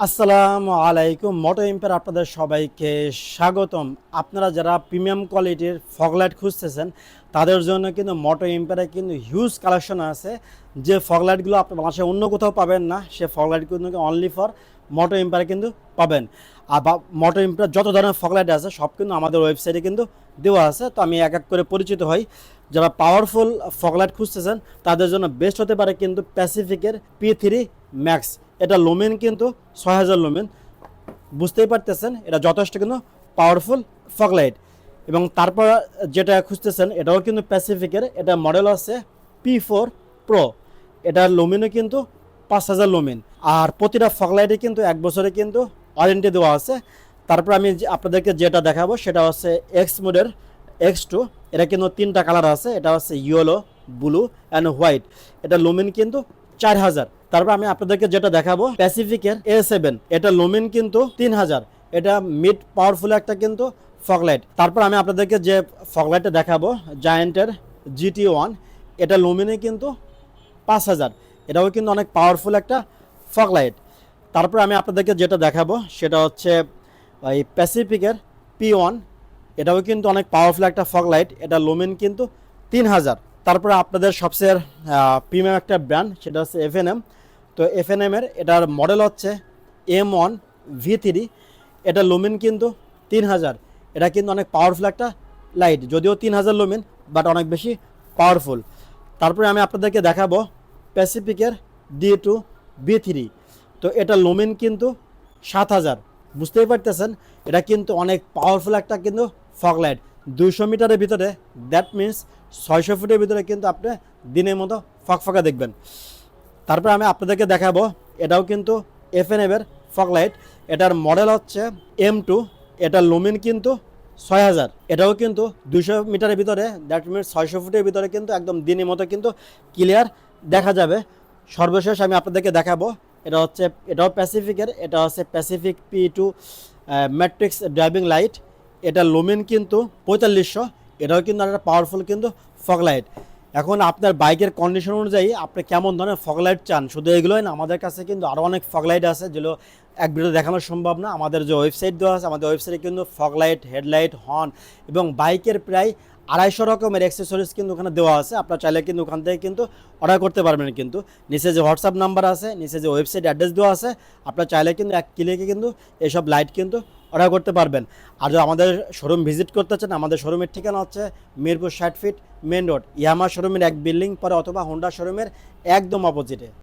আসসালামু আলাইকুম। মোটো ইম্পের আপনাদের সবাইকে স্বাগতম। আপনারা যারা প্রিমিয়াম কোয়ালিটির ফগলাইট খুঁজতেছেন তাদের জন্য কিন্তু মোটো ইম্পেরে কিন্তু হিউজ কালেকশন আছে। যে ফগলাইটগুলো আপনি বাংলাদেশে অন্য কোথাও পাবেন না, সে ফগলাইট কিন্তু অনলি ফর মোটো ইম্পেরে কিন্তু পাবেন। আর মোটো ইম্পের যত ধরনের ফগলাইট আছে সব কিন্তু আমাদের ওয়েবসাইটে কিন্তু দেওয়া আছে। তো আমি এক এক করে পরিচিত হই। যারা পাওয়ারফুল ফগলাইট খুঁজতেছেন তাদের জন্য বেস্ট হতে পারে কিন্তু প্যাসিফিকের P3 Max। এটা লুমেন কিন্তু 6000 লুমেন, বুঝতেই পারতেছেন এটা যথেষ্ট কিন্তু পাওয়ারফুল ফগলাইট। এবং তারপর যেটা খুঁজতেছেন এটাও কিন্তু প্যাসিফিকের, এটা মডেল আছে P4 Pro। এটার লুমেনও কিন্তু 5000 লুমেন। আর প্রতিটা ফগলাইটে কিন্তু 1 বছরে কিন্তু ওয়ারেন্টি দেওয়া আছে। তারপর আমি আপনাদেরকে যেটা দেখাবো সেটা হচ্ছে এক্স মোডের X2। এটা কিন্তু 3টা কালার আছে, এটা হচ্ছে ইয়েলো, ব্লু অ্যান্ড হোয়াইট। এটা লুমেন কিন্তু 4000। তারপর আমি আপনাদেরকে যেটা দেখাবো প্যাসিফিকের A7। এটা লুমেন কিন্তু 3000। এটা মিড পাওয়ারফুল একটা কিন্তু ফগলাইট। তারপর আমি আপনাদেরকে যে ফগলাইটটা দেখাবো জায়ান্টের GT1। এটা লুমেনে কিন্তু 5000। এটাও কিন্তু অনেক পাওয়ারফুল একটা ফগলাইট। তারপর আমি আপনাদেরকে যেটা দেখাবো সেটা হচ্ছে এই প্যাসিফিকের P1। এটাও কিন্তু অনেক পাওয়ারফুল একটা ফগলাইট। এটা লুমেন কিন্তু 3000। তারপরে আপনাদের সবচেয়ে প্রিমিয়াম একটা ব্র্যান্ড সেটা হচ্ছে FNM। তো FNM-এর এটার মডেল হচ্ছে M1V3। এটা লুমেন কিন্তু 3000। এটা কিন্তু অনেক পাওয়ারফুল একটা লাইট, যদিও 3000 লুমেন বাট অনেক বেশি পাওয়ারফুল। তারপরে আমি আপনাদেরকে দেখাবো প্যাসিফিকের D2B3। তো এটা লুমেন কিন্তু 7000। বুঝতেই পারতেছেন এটা কিন্তু অনেক পাওয়ারফুল একটা কিন্তু ফগলাইট। 200 মিটারের ভিতরে, দ্যাট মিন্স 600 ফুটের ভিতরে কিন্তু আপনি দিনের মতো ফকফকা দেখবেন। তারপর আমি আপনাদেরকে দেখাবো এটাও কিন্তু FNM-এর ফগলাইট। এটার মডেল হচ্ছে M2। এটার লুমেন কিন্তু 6000। এটাও কিন্তু 200 মিটারের ভিতরে, দ্যাট মিনস 600 ফুটের ভিতরে কিন্তু একদম দিনের মতো কিন্তু ক্লিয়ার দেখা যাবে। সর্বশেষ আমি আপনাদেরকে দেখাবো এটাও প্যাসিফিকের, এটা হচ্ছে Pacific P2 matrix driving light. এটা লুমেন কিন্তু 4500। এটাও কিন্তু একটা পাওয়ারফুল কিন্তু ফগলাইট। এখন আপনার বাইকের কন্ডিশন অনুযায়ী আপনি কেমন ধরনের ফগলাইট চান, শুধু এগুলোই না, আমাদের কাছে কিন্তু আরও অনেক ফগলাইট আছে যেগুলো এক ভিডিও দেখানো সম্ভব না। আমাদের যে ওয়েবসাইট দেওয়া আছে, আমাদের ওয়েবসাইটে কিন্তু ফগলাইট, হেডলাইট, হর্ন এবং বাইকের প্রায় 250 রকমের অ্যাক্সেসরিজ কিন্তু ওখানে দেওয়া আছে। আপনার চাইলে কিন্তু ওখান থেকে কিন্তু অর্ডার করতে পারবেন। কিন্তু নিচে যে হোয়াটসঅ্যাপ নাম্বার আছে, নিচে যে ওয়েবসাইট অ্যাড্রেস দেওয়া আছে, আপনার চাইলে কিন্তু এক ক্লিকে কিন্তু এইসব লাইট কিন্তু অর্ডার করতে পারবেন। আর যদি আমাদের শোরুম ভিজিট করতে চান, আমাদের শোরুমের ঠিকানা হচ্ছে Mirpur 60 feet main road, Yamaha শোরুমের এক বিল্ডিং পরে অথবা হোন্ডা শোরুমের একদম অপোজিটে।